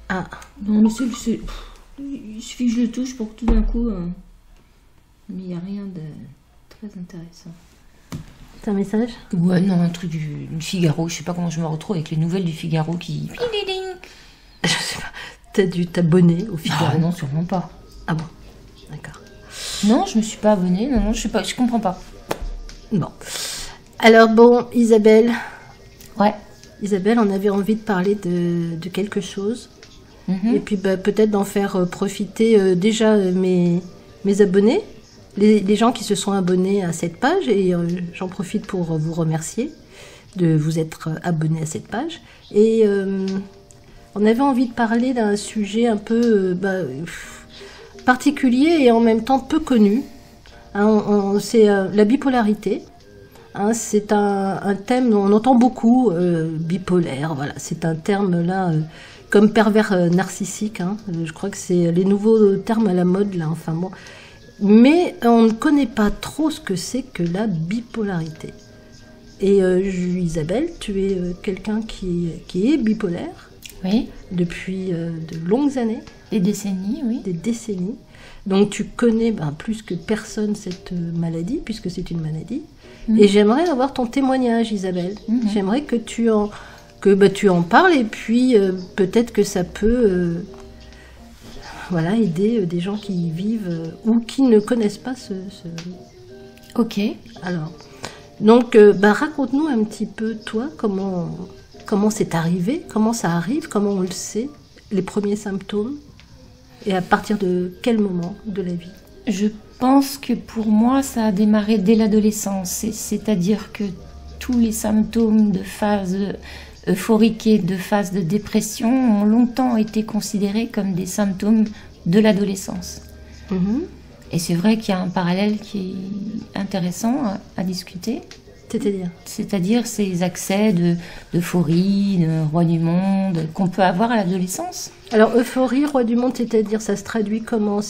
Ah. Non, mais il suffit que je le touche pour que tout d'un coup... Mais il n'y a rien de très intéressant. C'est un message? Ouais, non, un truc du Figaro. Je sais pas comment je me retrouve avec les nouvelles du Figaro qui... Je sais pas. T'as dû t'abonner au Figaro? Ah non, sûrement pas. Ah bon? D'accord. Non, je me suis pas abonnée. Non, je sais pas, je comprends pas. Bon. Alors bon, Isabelle. Ouais. Isabelle, on avait envie de parler de quelque chose. Et puis peut-être d'en faire profiter déjà mes abonnés, les gens qui se sont abonnés à cette page. Et j'en profite pour vous remercier de vous être abonnés à cette page. Et on avait envie de parler d'un sujet un peu particulier et en même temps peu connu. Hein, c'est la bipolarité. Hein, c'est un thème dont on entend beaucoup, bipolaire, voilà, c'est un terme là, comme pervers narcissique, hein, je crois que c'est les nouveaux termes à la mode là, enfin bon. Mais on ne connaît pas trop ce que c'est que la bipolarité. Et Isabelle, tu es quelqu'un qui est bipolaire. Oui. Depuis de longues années. Des décennies, oui. Des décennies. Donc tu connais plus que personne cette maladie, puisque c'est une maladie. Et j'aimerais avoir ton témoignage, Isabelle. J'aimerais que tu en parles, et puis peut-être que ça peut aider des gens qui vivent ou qui ne connaissent pas ce... Ok. Alors, donc raconte-nous un petit peu, toi, comment c'est arrivé, comment ça arrive, comment on le sait, les premiers symptômes, et à partir de quel moment de la vie? Je pense que pour moi, ça a démarré dès l'adolescence. C'est-à-dire que tous les symptômes de phase euphorique et de phase de dépression ont longtemps été considérés comme des symptômes de l'adolescence. Et c'est vrai qu'il y a un parallèle qui est intéressant à discuter. C'est-à-dire ces accès d'euphorie, de roi du monde, qu'on peut avoir à l'adolescence. Alors, euphorie, roi du monde, c'est-à-dire, ça se traduit comment?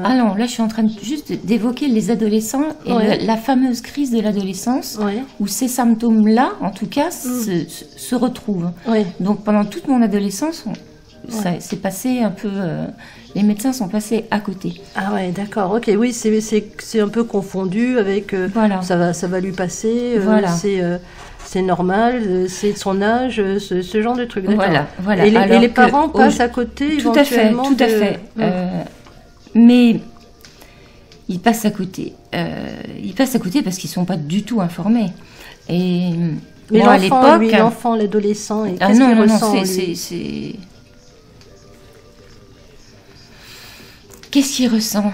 Ah non, là, je suis en train juste d'évoquer les adolescents et la fameuse crise de l'adolescence, où ces symptômes-là, en tout cas, se retrouvent. Donc, pendant toute mon adolescence, ça s'est passé un peu... les médecins sont passés à côté. Ah ouais, d'accord. Ok, oui, c'est un peu confondu avec... voilà. Ça va lui passer. Voilà. C'est normal, c'est de son âge, ce genre de truc. Voilà. Et les parents passent à côté éventuellement. Tout à fait. Mais ils passent à côté. Ils passent à côté parce qu'ils ne sont pas du tout informés. Et mais moi, à l'époque... l'enfant, l'adolescent, qu'est-ce qu'il ressent, lui? Qu'est-ce qu'il ressent?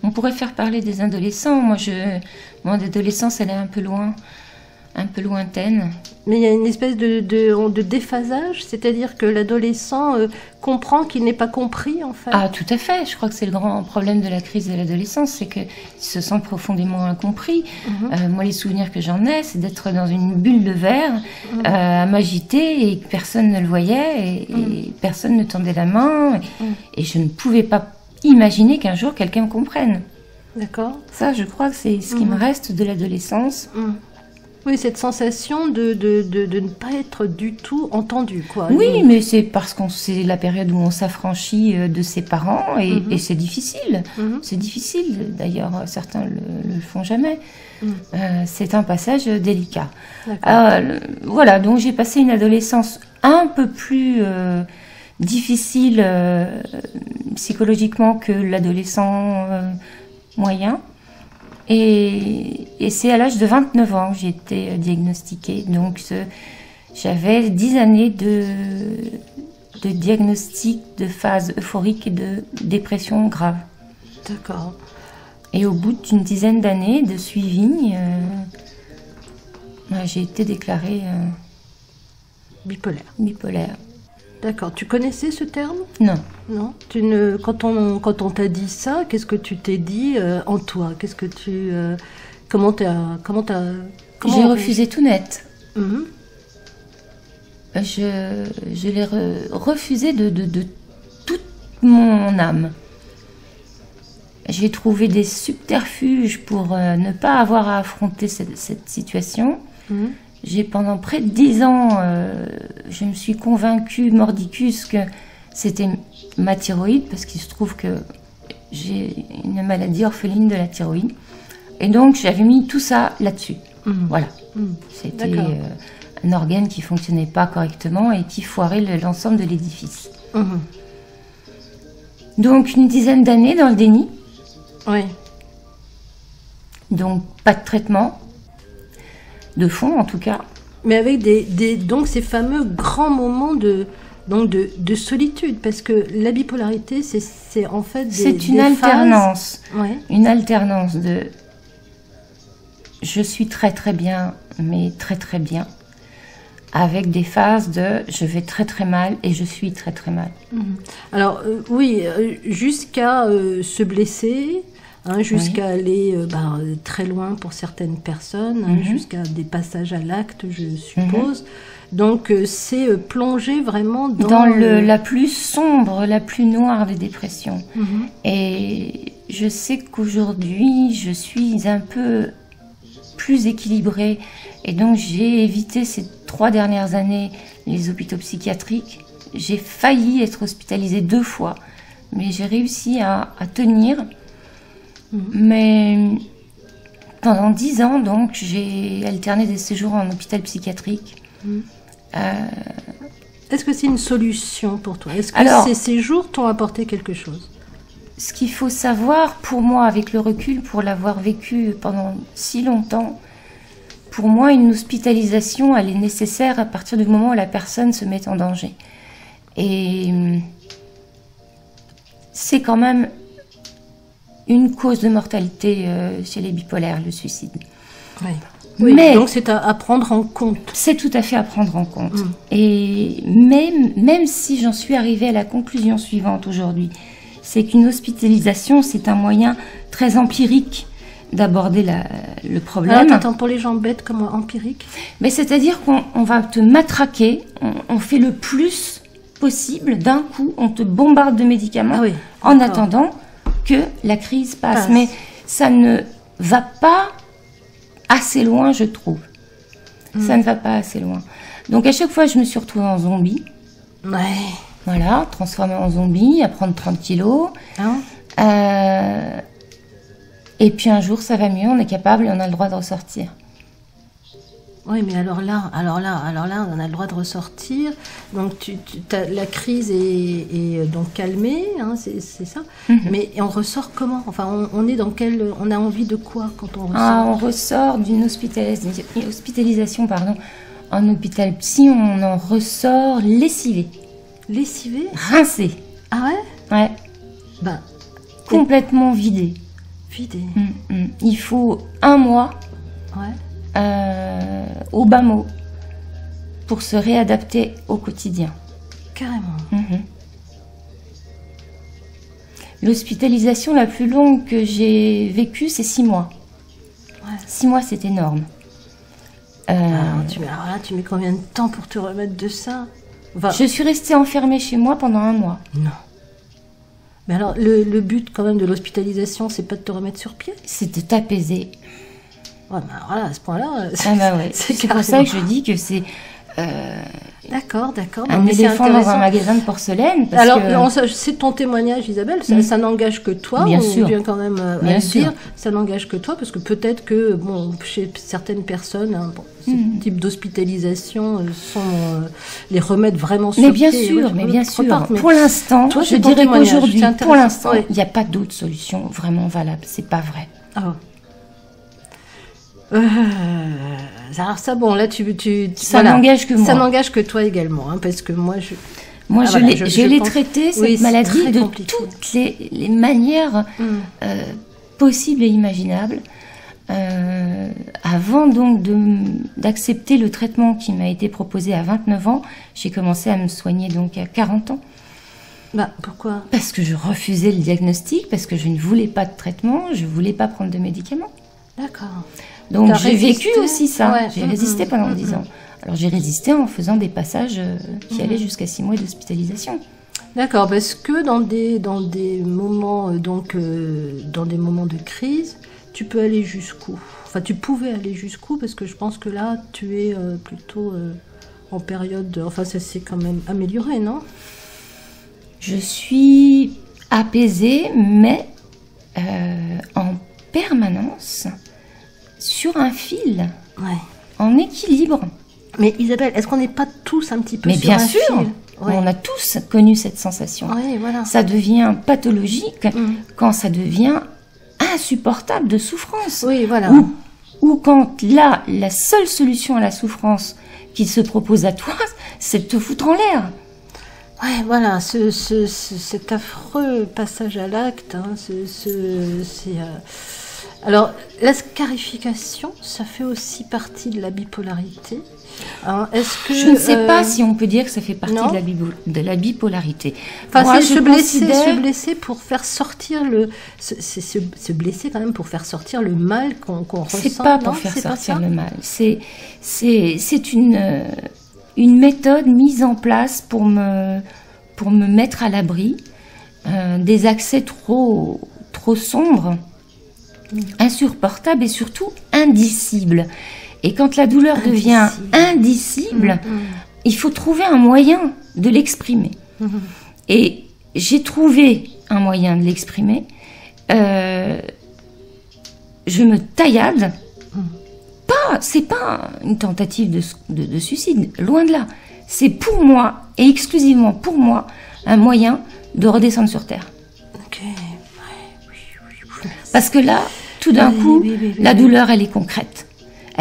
On pourrait faire parler des adolescents. Mon adolescence, elle est un peu lointaine. Mais il y a une espèce de déphasage, c'est-à-dire que l'adolescent comprend qu'il n'est pas compris, en fait. Ah, tout à fait. Je crois que c'est le grand problème de la crise de l'adolescence, c'est qu'il se sent profondément incompris. Moi, les souvenirs que j'en ai, c'est d'être dans une bulle de verre, à m'agiter, et que personne ne le voyait, et personne ne tendait la main, et je ne pouvais pas imaginer qu'un jour quelqu'un me comprenne. D'accord. Ça, je crois que c'est ce qui me reste de l'adolescence. Oui, cette sensation de ne pas être du tout entendu, quoi. Oui, mais c'est parce que c'est la période où on s'affranchit de ses parents, et c'est difficile. C'est difficile, d'ailleurs, certains le font jamais. C'est un passage délicat. Voilà, donc j'ai passé une adolescence un peu plus difficile psychologiquement que l'adolescent moyen. Et c'est à l'âge de 29 ans que j'ai été diagnostiquée. Donc j'avais 10 années de diagnostic de phase euphorique et de dépression grave. D'accord. Et au bout d'une dizaine d'années de suivi, j'ai été déclarée bipolaire. D'accord. Tu connaissais ce terme? Non. Non. Quand on t'a dit ça, qu'est-ce que tu t'es dit en toi? Qu'est-ce que tu J'ai refusé tout net. Je l'ai refusé de toute mon âme. J'ai trouvé des subterfuges pour ne pas avoir à affronter cette situation. pendant près de 10 ans, je me suis convaincue, mordicus, que c'était ma thyroïde, parce qu'il se trouve que j'ai une maladie orpheline de la thyroïde. Et donc, j'avais mis tout ça là-dessus. Voilà. C'était un organe qui fonctionnait pas correctement et qui foirait l'ensemble de l'édifice. Donc, une dizaine d'années dans le déni. Oui. Donc, pas de traitement. De fond, en tout cas. Mais avec donc ces fameux grands moments de solitude, parce que la bipolarité, c'est en fait c'est une alternance. Ouais. Une alternance de je suis très très bien, mais très très bien, avec des phases de je vais très très mal et je suis très très mal. Alors oui, jusqu'à se blesser, jusqu'à aller très loin pour certaines personnes, jusqu'à des passages à l'acte, je suppose. Donc c'est plonger vraiment dans la plus sombre, la plus noire des dépressions. Et je sais qu'aujourd'hui, je suis un peu plus équilibrée. Et donc j'ai évité ces 3 dernières années les hôpitaux psychiatriques. J'ai failli être hospitalisée 2 fois, mais j'ai réussi à tenir. Mais pendant 10 ans, donc, j'ai alterné des séjours en hôpital psychiatrique. Est-ce que c'est une solution pour toi? Est-ce que ces séjours t'ont apporté quelque chose? Ce qu'il faut savoir, pour moi, avec le recul, pour l'avoir vécu pendant si longtemps, pour moi, une hospitalisation, elle est nécessaire à partir du moment où la personne se met en danger. Et c'est quand même une cause de mortalité chez les bipolaires, le suicide. Oui, mais donc c'est à prendre en compte. C'est tout à fait à prendre en compte. Et même si j'en suis arrivée à la conclusion suivante aujourd'hui, c'est qu'une hospitalisation, c'est un moyen très empirique d'aborder le problème. Attends, pour les gens bêtes, comment empirique? Mais c'est-à-dire qu'on va te matraquer, on fait le plus possible, d'un coup, on te bombarde de médicaments en attendant que la crise passe. Mais ça ne va pas assez loin, je trouve. Ça ne va pas assez loin. Donc à chaque fois, je me suis retrouvée en zombie. Voilà, transformée en zombie, à prendre 30 kilos. Et puis un jour, ça va mieux, on est capable et on a le droit de ressortir. Oui, mais alors là, on a le droit de ressortir. Donc la crise est donc calmée, c'est ça. Mais on ressort comment? Enfin, on est dans on a envie de quoi quand on ressort? On ressort d'une hospitalisation, en hôpital psy, on en ressort lessivé. Lessivé? Rincé. Ah ouais? Ouais. Complètement vidé. Vidé. Il faut 1 mois. Au bas mot pour se réadapter au quotidien. Carrément. L'hospitalisation la plus longue que j'ai vécue, c'est 6 mois. 6 mois, c'est énorme. Alors là, tu mets combien de temps pour te remettre de ça? Je suis restée enfermée chez moi pendant 1 mois. Non. Mais alors, le but quand même de l'hospitalisation, c'est pas de te remettre sur pied? C'est de t'apaiser. Ouais, mais alors là, à ce point-là, c'est pour ça que je dis que c'est d'accord. un éléphant dans un magasin de porcelaine. C'est ton témoignage, Isabelle, ça n'engage que toi. Bien sûr. Vient quand même à dire, ça n'engage que toi, parce que peut-être que chez certaines personnes, ce type d'hospitalisation les remettre vraiment sur pied. Mais bien sûr. Pour l'instant, je dirais qu'aujourd'hui, pour l'instant, il n'y a pas d'autre solution vraiment valable. C'est pas vrai. Alors ça, là, ça n'engage que moi. Ça n'engage que toi également, parce que moi, je l'ai traité, cette maladie, de toutes les manières possibles et imaginables. Avant donc d'accepter le traitement qui m'a été proposé à 29 ans, j'ai commencé à me soigner donc à 40 ans. Pourquoi? Parce que je refusais le diagnostic, parce que je ne voulais pas de traitement, je ne voulais pas prendre de médicaments. D'accord. Donc j'ai vécu aussi ça, j'ai résisté pendant 10 ans. Alors j'ai résisté en faisant des passages qui allaient jusqu'à 6 mois d'hospitalisation. D'accord, parce que dans des moments dans des moments de crise, tu peux aller jusqu'où? enfin, tu pouvais aller jusqu'où? Parce que je pense que là, tu es plutôt en période... Enfin, ça s'est quand même amélioré, non? Je suis apaisée, mais en permanence sur un fil, Ouais. en équilibre. Mais Isabelle, est-ce qu'on n'est pas tous un petit peu Mais sur bien un sûr, fil? Ouais. on a tous connu cette sensation. Oui, voilà. Ça devient pathologique Mm. quand ça devient insupportable de souffrance. Oui, voilà. Ou quand là, la seule solution à la souffrance qui se propose à toi, c'est de te foutre en l'air. Ouais, voilà, cet affreux passage à l'acte, hein, Alors, la scarification, ça fait aussi partie de la bipolarité. Hein, est-ce que, Je ne sais pas si on peut dire que ça fait partie non de la bipolarité. Enfin, Moi, c'est je considère... se blesser pour faire sortir se blesser quand même pour faire sortir le mal qu'on ressent. C'est pas pour non, faire c'est pas sortir ça le mal. C'est une méthode mise en place pour me mettre à l'abri des accès trop sombres, insupportables et surtout indicibles. Et quand la douleur devient indicible, il faut trouver un moyen de l'exprimer. Et j'ai trouvé un moyen de l'exprimer. Je me taillade. C'est pas une tentative de suicide, loin de là. C'est pour moi, et exclusivement pour moi, un moyen de redescendre sur Terre. Ok. Oui. Parce que là, tout d'un coup, la douleur, elle est concrète.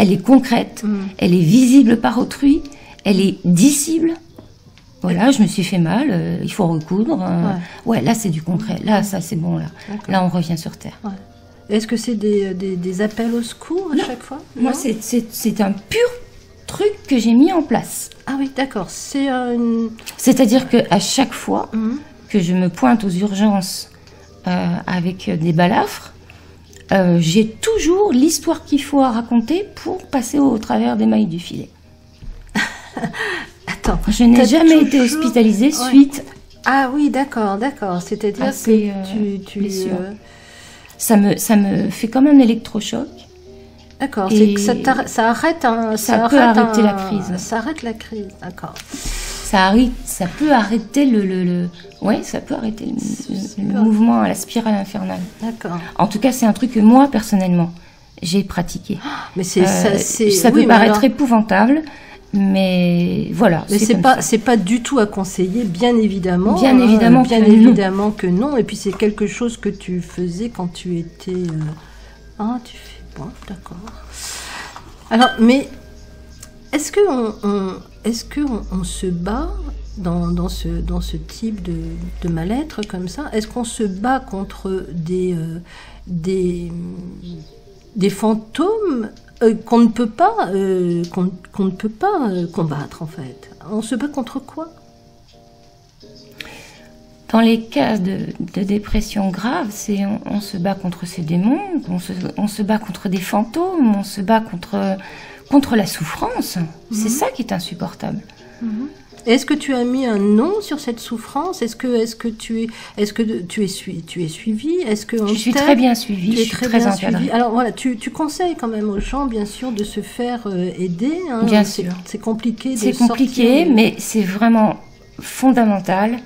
Elle est concrète, elle est visible par autrui, elle est dissible. Voilà, je me suis fait mal, il faut recoudre. Ouais, là, c'est du concret. Là, ça, c'est bon, là. Là, on revient sur Terre. Ouais. Est-ce que c'est des appels au secours à chaque fois? Moi, c'est un pur truc que j'ai mis en place. Ah oui, d'accord. C'est-à-dire qu'à chaque fois que je me pointe aux urgences avec des balafres, j'ai toujours l'histoire qu'il faut à raconter pour passer au travers des mailles du filet. Attends. Je n'ai jamais été hospitalisée suite. Ah oui, d'accord. C'est-à-dire que ça me fait comme un électrochoc. D'accord, c'est que ça arrête ça peut arrêter la crise. Ça arrête la crise, d'accord. Ça peut arrêter ça peut arrêter le mouvement à la spirale infernale. D'accord. En tout cas, c'est un truc que moi, personnellement, j'ai pratiqué. Mais ça peut paraître épouvantable, mais voilà. Mais c'est pas du tout à conseiller, bien évidemment. Bien évidemment que non. Et puis c'est quelque chose que tu faisais quand tu étais. Bon, d'accord. Alors, mais est-ce que on se bat dans ce type de mal-être comme ça? Est-ce qu'on se bat contre des fantômes qu'on ne peut pas combattre en fait? On se bat contre quoi? Dans les cas de dépression grave, on se bat contre ces démons, on se bat contre des fantômes, on se bat contre la souffrance. C'est ça qui est insupportable. Est-ce que tu as mis un nom sur cette souffrance? Est-ce que tu es suivi? Je suis très bien suivie, je suis très encadrée. Alors voilà, tu conseilles quand même aux gens, bien sûr, de se faire aider. Hein. Bien sûr. C'est compliqué. C'est compliqué, mais c'est vraiment fondamental.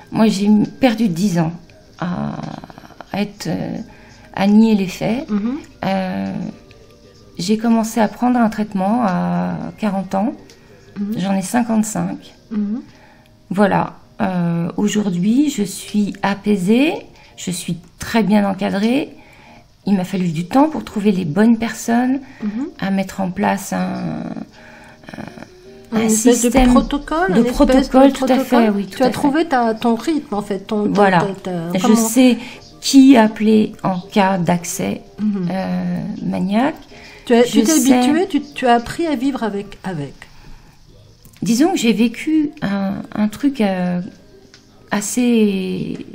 Moi, j'ai perdu 10 ans à nier les faits. J'ai commencé à prendre un traitement à 40 ans. J'en ai 55. Voilà. Aujourd'hui, je suis apaisée. Je suis très bien encadrée. Il m'a fallu du temps pour trouver les bonnes personnes à mettre en place un système de protocole, tout à fait, oui. Tu as trouvé ton rythme, en fait. Voilà. Je sais qui appeler en cas d'accès maniaque. Tu t'es habitué, tu as appris à vivre avec. Disons que j'ai vécu un truc assez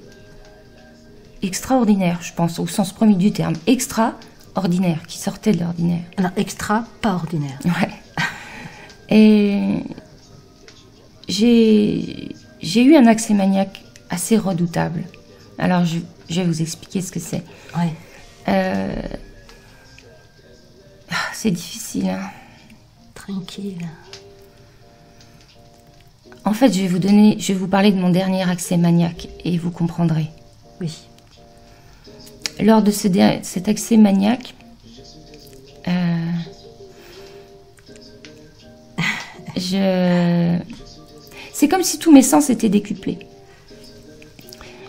extraordinaire, je pense, au sens premier du terme. Extraordinaire, qui sortait de l'ordinaire. Alors, extra, pas ordinaire. Ouais. Et j'ai eu un accès maniaque assez redoutable. Alors, je vais vous expliquer ce que c'est. Ouais. c'est difficile. Hein. Tranquille. En fait, je vais vous parler de mon dernier accès maniaque et vous comprendrez. Oui. Lors de cet accès maniaque, c'est comme si tous mes sens étaient décuplés.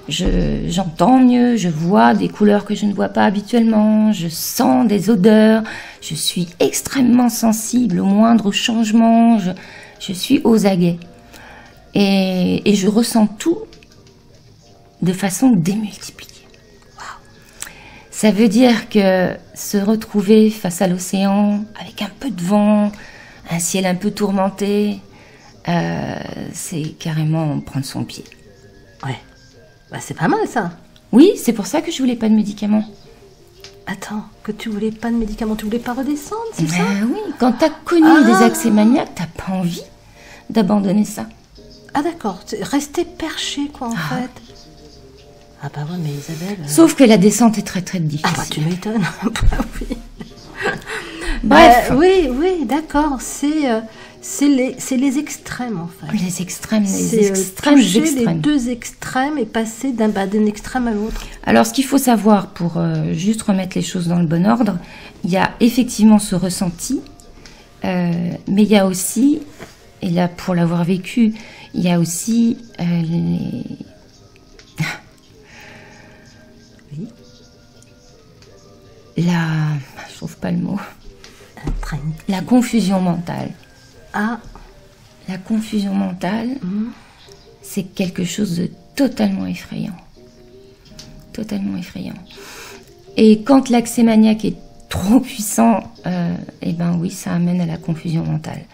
J'entends mieux, je vois des couleurs que je ne vois pas habituellement, je sens des odeurs, je suis extrêmement sensible au moindre changement, je suis aux aguets. Et je ressens tout de façon démultipliée. Wow. Ça veut dire que se retrouver face à l'océan, avec un peu de vent, un ciel un peu tourmenté, c'est carrément prendre son pied. Ouais. Bah, c'est pas mal ça. Oui, c'est pour ça que je voulais pas de médicaments. Attends, que tu voulais pas de médicaments, tu voulais pas redescendre, c'est ça? Oui, quand t'as connu des accès maniaques, t'as pas envie d'abandonner ça. Ah d'accord, rester perché quoi en fait. Ah bah ouais mais Isabelle... Sauf que la descente est très très difficile. Ah bah tu m'étonnes. Bah oui. Bref. Oui, d'accord, c'est les extrêmes en fait. Les extrêmes, toucher extrêmes. Les deux extrêmes et passer d'un extrême à l'autre. Alors ce qu'il faut savoir pour juste remettre les choses dans le bon ordre, il y a effectivement ce ressenti, mais il y a aussi, et là pour l'avoir vécu, il y a aussi Oui. je trouve pas le mot. La confusion mentale. Ah. La confusion mentale, c'est quelque chose de totalement effrayant. Totalement effrayant. Et quand l'accès maniaque est trop puissant, eh ben oui, ça amène à la confusion mentale.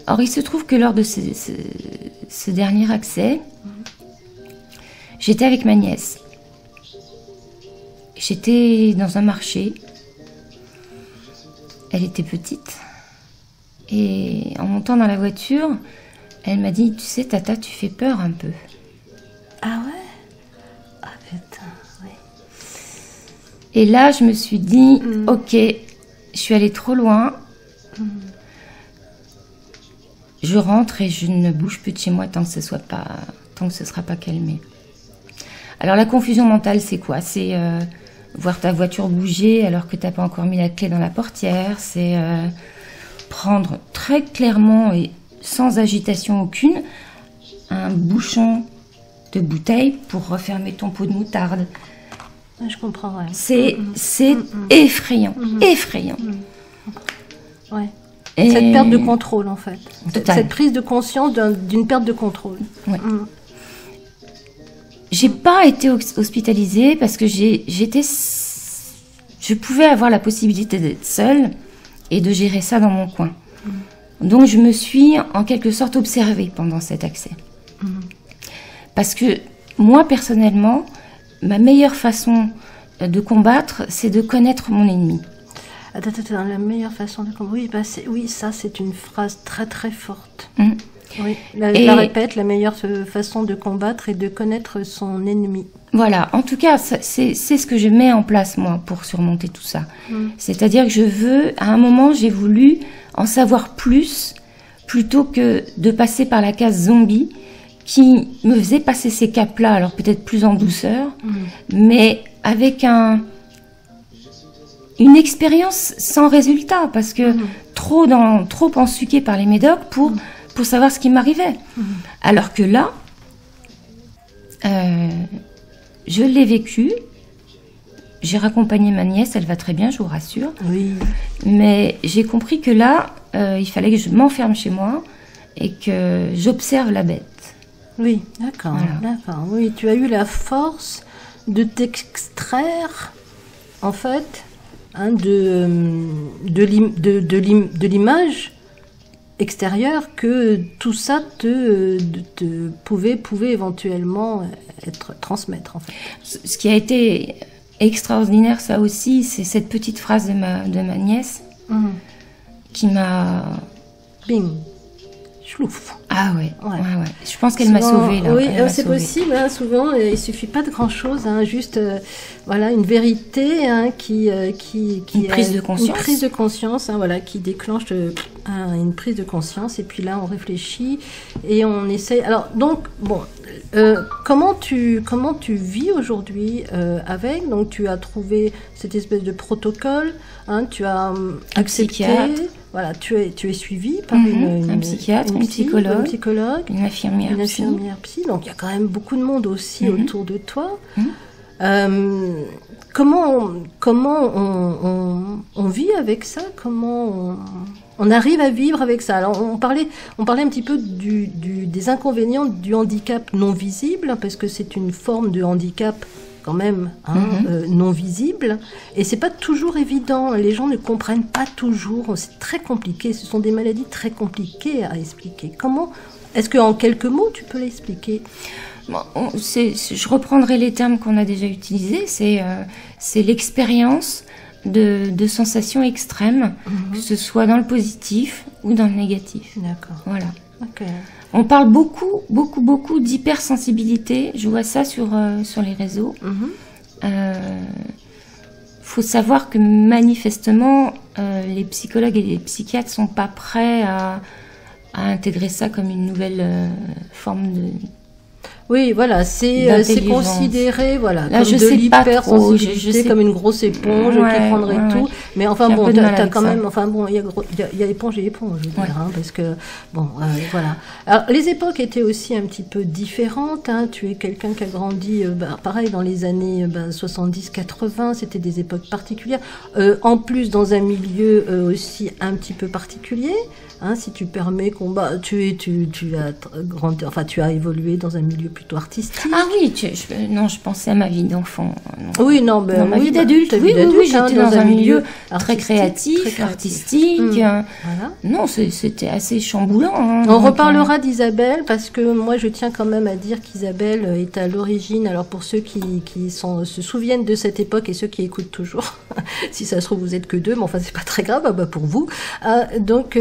Or, il se trouve que lors de ce dernier accès, j'étais avec ma nièce. J'étais dans un marché. Elle était petite. Et en montant dans la voiture, elle m'a dit, tu sais, Tata, tu fais peur un peu. Ah ouais? Ah putain, oui. Et là, je me suis dit, ok, je suis allée trop loin. Je rentre et je ne bouge plus de chez moi tant que ce sera pas calmé. Alors la confusion mentale, c'est quoi? C'est voir ta voiture bouger alors que t'as pas encore mis la clé dans la portière. C'est prendre très clairement et sans agitation aucune un bouchon de bouteille pour refermer ton pot de moutarde. Je comprends, ouais. C'est effrayant, effrayant. Ouais. Et cette perte de contrôle, en fait. Cette prise de conscience d'une perte de contrôle. Ouais. J'ai pas été hospitalisée parce que je pouvais avoir la possibilité d'être seule et de gérer ça dans mon coin. Donc je me suis en quelque sorte observée pendant cet accès. Parce que moi, personnellement, ma meilleure façon de combattre, c'est de connaître mon ennemi. Attends, la meilleure façon de combattre. Oui, ça c'est une phrase très très forte. Oui, je la répète, la meilleure façon de combattre est de connaître son ennemi. Voilà, en tout cas, c'est ce que je mets en place, moi, pour surmonter tout ça. C'est-à-dire que à un moment, j'ai voulu en savoir plus, plutôt que de passer par la case zombie, qui me faisait passer ces caps-là, alors peut-être plus en douceur, mais avec une expérience sans résultat, parce que trop ensuquée par les médocs pour savoir ce qui m'arrivait. Alors que là, je l'ai vécu, j'ai raccompagné ma nièce, elle va très bien, je vous rassure. Oui. Mais j'ai compris que là, il fallait que je m'enferme chez moi et que j'observe la bête. Oui, d'accord, d'accord. Oui, tu as eu la force de t'extraire, en fait, de l'image extérieure que tout ça pouvait éventuellement transmettre, en fait. Ce qui a été extraordinaire, ça aussi, c'est cette petite phrase de ma nièce qui m'a... Bing. chlouf. Ah ouais, Ouais. ouais. Je pense qu'elle m'a sauvée là. Oui, Elle m'a c'est sauvée. possible. Hein, souvent, il suffit pas de grand chose. Hein, juste, voilà, une vérité hein, qui Une prise de conscience. Une prise de conscience, hein, voilà, qui déclenche une prise de conscience. Et puis là, on réfléchit et on essaye. Alors, donc, bon, comment tu vis aujourd'hui avec? Donc, tu as trouvé cette espèce de protocole. Hein, tu as accepté. Psychiatre. Voilà, tu es suivi par Un psychiatre, une psychologue, une infirmière psy. Donc il y a quand même beaucoup de monde aussi autour de toi. Comment on vit avec ça? Comment on arrive à vivre avec ça? Alors on parlait un petit peu des inconvénients du handicap non visible, parce que c'est une forme de handicap quand même non visible, et c'est pas toujours évident, les gens ne comprennent pas toujours, c'est très compliqué, ce sont des maladies très compliquées à expliquer. Comment, est-ce qu'en quelques mots tu peux l'expliquer? Bon, je reprendrai les termes qu'on a déjà utilisés, c'est l'expérience de sensations extrêmes, que ce soit dans le positif ou dans le négatif. D'accord. Voilà. Ok. On parle beaucoup d'hypersensibilité. Je vois ça sur les réseaux. Faut savoir que manifestement, les psychologues et les psychiatres sont pas prêts à intégrer ça comme une nouvelle forme de... Oui, voilà, c'est considéré Là, comme de l'hypersensibilité, comme une grosse éponge qui prendrait tout. Mais enfin bon, t'as quand même, enfin bon, il y a éponge et éponge, je veux dire, hein, parce que bon, voilà. Alors les époques étaient aussi un petit peu différentes. Hein. Tu es quelqu'un qui a grandi, pareil, dans les années 70-80, c'était des époques particulières. En plus, dans un milieu aussi un petit peu particulier. Hein, si tu permets tu as grandi, enfin tu as évolué dans un milieu plutôt artistique. Ah oui, non, je pensais à ma vie d'enfant. Oui, non, ma vie d'adulte. Oui, j'étais dans un milieu très créatif, artistique. Voilà. Non, c'était assez chamboulant. Hein, on reparlera d'Isabelle, parce que moi je tiens quand même à dire qu'Isabelle est à l'origine. Alors pour ceux qui se souviennent de cette époque et ceux qui écoutent toujours, si ça se trouve vous êtes que deux, mais enfin c'est pas très grave, pour vous. Donc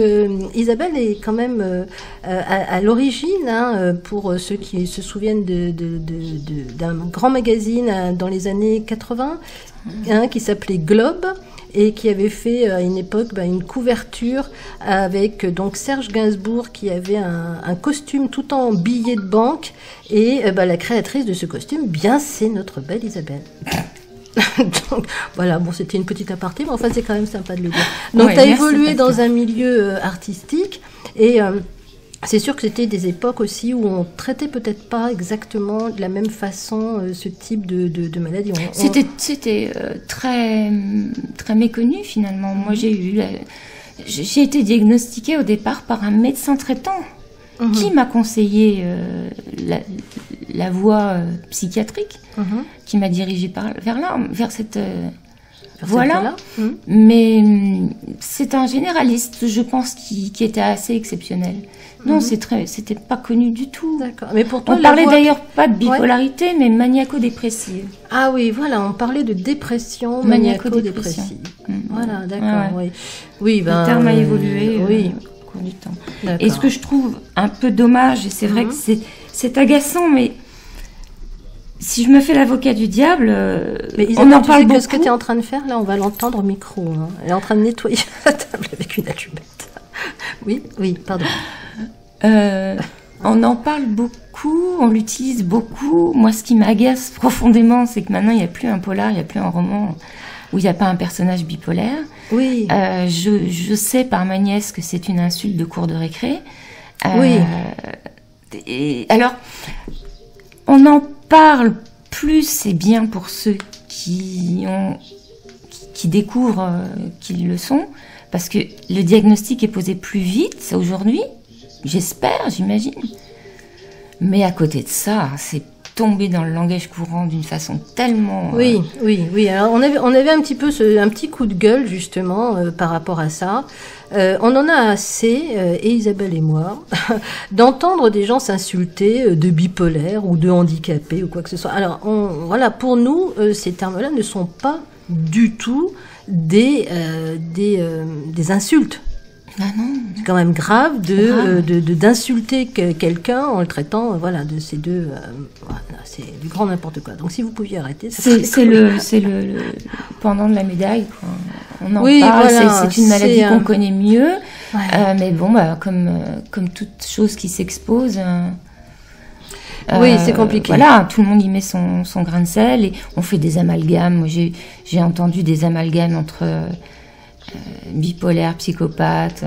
Isabelle est quand même à l'origine, hein, pour ceux qui se souviennent d'un grand magazine dans les années 80, hein, qui s'appelait Globe, et qui avait fait à une époque une couverture avec donc Serge Gainsbourg qui avait un costume tout en billets de banque, et la créatrice de ce costume, c'est notre belle Isabelle. Donc, voilà, bon, c'était une petite aparté, mais enfin, c'est quand même sympa de le dire. Donc, tu as évolué dans un milieu artistique, et c'est sûr que c'était des époques aussi où on traitait peut-être pas exactement de la même façon ce type de maladie. C'était très, très méconnu, finalement. Moi, j'ai été diagnostiquée au départ par un médecin traitant qui m'a conseillé la voie psychiatrique, qui m'a dirigée vers cette voie-là. Mais c'est un généraliste, je pense, qui était assez exceptionnel. Non, c'était pas connu du tout. D'accord. Mais pour toi, on parlait d'ailleurs pas de bipolarité, mais maniaco-dépressive. Ah oui, voilà, on parlait de dépression maniaco-dépressive. Voilà, d'accord. Oui, le terme a évolué. Oui. Du temps. Et ce que je trouve un peu dommage, et c'est vrai que c'est agaçant, mais si je me fais l'avocat du diable, on en parle beaucoup. Ce que tu es en train de faire, là, on va l'entendre au micro. Hein. Elle est en train de nettoyer la table avec une allumette. Oui, pardon. On en parle beaucoup, on l'utilise beaucoup. Moi, ce qui m'agace profondément, c'est que maintenant, il n'y a plus un polar, il n'y a plus un roman où il n'y a pas un personnage bipolaire. Oui. Je sais par ma nièce que c'est une insulte de cours de récré. Et alors, on en parle plus, c'est bien pour ceux qui découvrent qu'ils le sont, parce que le diagnostic est posé plus vite aujourd'hui, j'espère, j'imagine. Mais à côté de ça, c'est tombé dans le langage courant d'une façon tellement... Oui. Alors, on avait un petit peu un petit coup de gueule, justement, par rapport à ça. On en a assez, et Isabelle et moi, d'entendre des gens s'insulter de bipolaire ou de handicapé ou quoi que ce soit. Alors, voilà, pour nous, ces termes-là ne sont pas du tout des insultes. Ah non. C'est quand même grave d'insulter quelqu'un en le traitant, voilà, de ces deux. Voilà, c'est du grand n'importe quoi. Donc si vous pouviez arrêter, c'est le pendant de la médaille, quoi. On en parle, voilà, c'est une maladie qu'on connaît mieux, ouais. Mais bon, comme toute chose qui s'expose. Oui, c'est compliqué. Voilà, tout le monde y met son grain de sel et on fait des amalgames. Moi, j'ai entendu des amalgames entre bipolaire, psychopathe,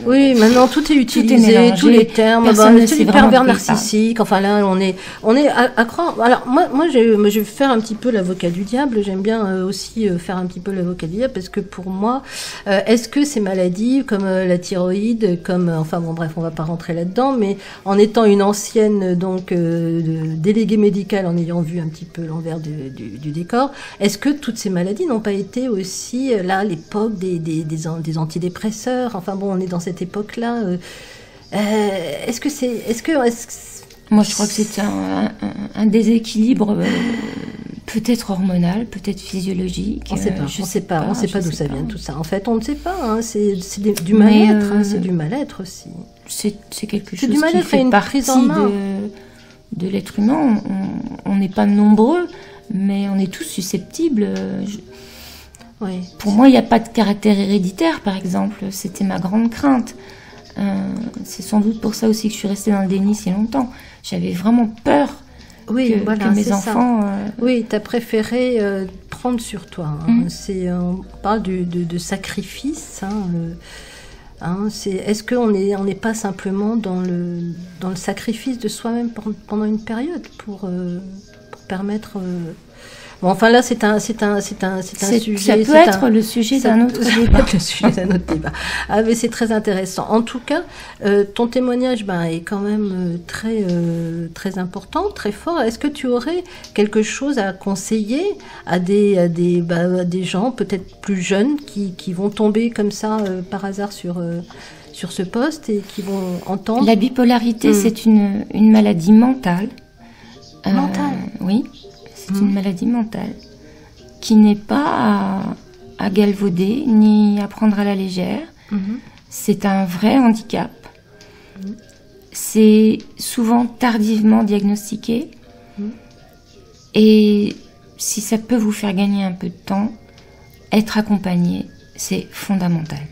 oui, maintenant tout est utilisé, tous les termes, c'est du pervers narcissique. Enfin là, on est à croire. Alors moi, je vais faire un petit peu l'avocat du diable. J'aime bien aussi faire un petit peu l'avocat du diable parce que pour moi, est-ce que ces maladies comme la thyroïde, comme enfin bon bref, on va pas rentrer là-dedans, mais en étant une ancienne donc déléguée médicale, en ayant vu un petit peu l'envers du décor, est-ce que toutes ces maladies n'ont pas été aussi là à l'époque des antidépresseurs, enfin bon, on est dans cette époque-là. Moi, je crois que c'est un déséquilibre peut-être hormonal, peut-être physiologique. On ne sait pas d'où ça vient tout ça. En fait, on ne sait pas. Hein, c'est du mal-être. C'est du mal-être aussi. C'est quelque chose qui fait partie de l'être humain. On n'est pas nombreux, mais on est tous susceptibles. Oui. Pour moi, il n'y a pas de caractère héréditaire, par exemple. C'était ma grande crainte. C'est sans doute pour ça aussi que je suis restée dans le déni si longtemps. J'avais vraiment peur que mes enfants... Oui, tu as préféré prendre sur toi. Hein. On parle de sacrifice. Est-ce qu'on n'est pas simplement dans le sacrifice de soi-même pendant une période pour permettre... Bon, enfin là, c'est un sujet. Ça peut être le sujet d'un autre débat. Le sujet d'un autre débat. Ah, mais c'est très intéressant. En tout cas, ton témoignage est quand même très important, très fort. Est-ce que tu aurais quelque chose à conseiller à des gens peut-être plus jeunes qui vont tomber comme ça par hasard sur ce poste et qui vont entendre... La bipolarité, c'est une maladie mentale. Mentale. Oui. C'est une maladie mentale qui n'est pas à galvauder ni à prendre à la légère. C'est un vrai handicap. C'est souvent tardivement diagnostiqué. Et si ça peut vous faire gagner un peu de temps, être accompagné, c'est fondamental.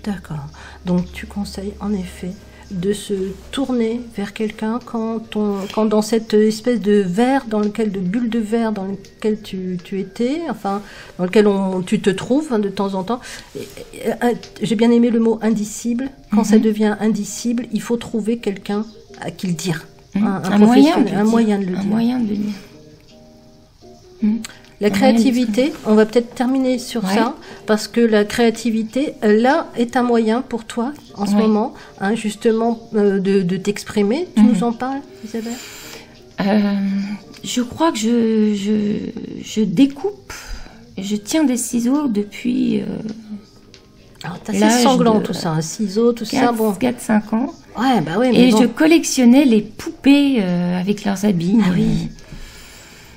D'accord. Donc tu conseilles en effet de se tourner vers quelqu'un quand dans cette espèce de verre de bulle de verre dans lequel tu étais, enfin dans lequel tu te trouves de temps en temps. J'ai bien aimé le mot indicible. Quand ça devient indicible, il faut trouver quelqu'un à qui le dire, un moyen de le dire. La créativité, on va peut-être terminer sur ça, parce que la créativité, là, est un moyen pour toi, en ce moment, justement, de t'exprimer. Tu nous en parles, Isabelle ? Je crois que je découpe, je tiens des ciseaux depuis... Alors, c'est sanglant tout ça, un ciseau, tout ça, bon. 4-5 ans. Mais et je collectionnais les poupées avec leurs habits.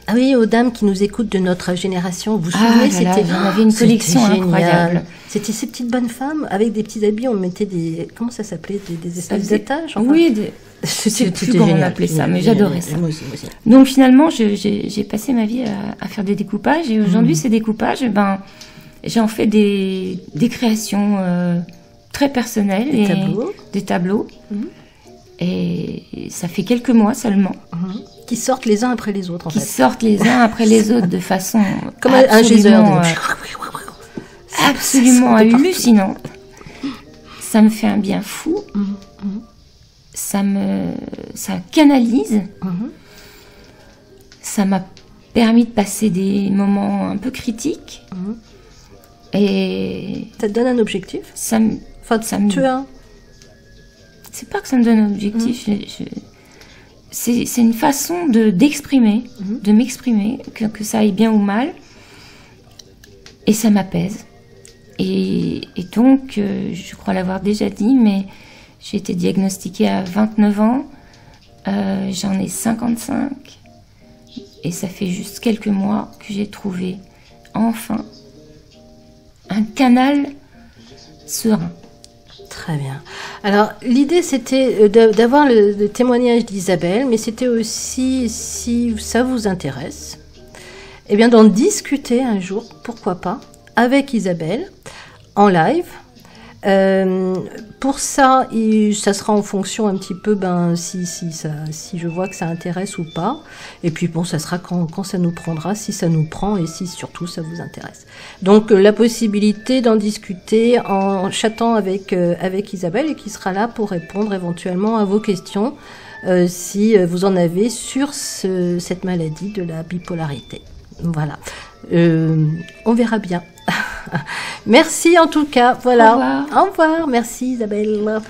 Ah oui, aux dames qui nous écoutent de notre génération, vous vous souvenez, on avait une collection incroyable. C'était ces petites bonnes femmes avec des petits habits, on mettait comment ça s'appelait, des espèces d'étages. Oui, c'était comment on appelait ça, mais j'adorais ça. Moi aussi. Donc finalement, j'ai passé ma vie à faire des découpages et aujourd'hui, ces découpages, j'en fais des créations très personnelles. Des tableaux. Et ça fait quelques mois seulement. Qui sortent les uns après les autres, Qui sortent les uns après les autres de façon comme un geyser. Absolument hallucinante. Ça me fait un bien fou. Ça canalise. Ça m'a permis de passer des moments un peu critiques. Et ça te donne un objectif ? C'est pas que ça me donne un objectif. C'est une façon d'exprimer, de m'exprimer, que ça aille bien ou mal. Et ça m'apaise. Et donc, je crois l'avoir déjà dit, mais j'ai été diagnostiquée à 29 ans. J'en ai 55. Et ça fait juste quelques mois que j'ai trouvé, enfin, un canal serein. Très bien. Alors, l'idée, c'était d'avoir le témoignage d'Isabelle, mais c'était aussi, si ça vous intéresse, eh bien, d'en discuter un jour, pourquoi pas, avec Isabelle, en live. Pour ça, ça sera en fonction un petit peu, si je vois que ça intéresse ou pas. Et puis bon, ça sera quand ça nous prendra, si ça nous prend et si surtout ça vous intéresse. Donc la possibilité d'en discuter en chattant avec Isabelle et qui sera là pour répondre éventuellement à vos questions si vous en avez sur cette maladie de la bipolarité. Voilà. On verra bien. Merci en tout cas. Voilà. Au revoir. Au revoir. Merci Isabelle.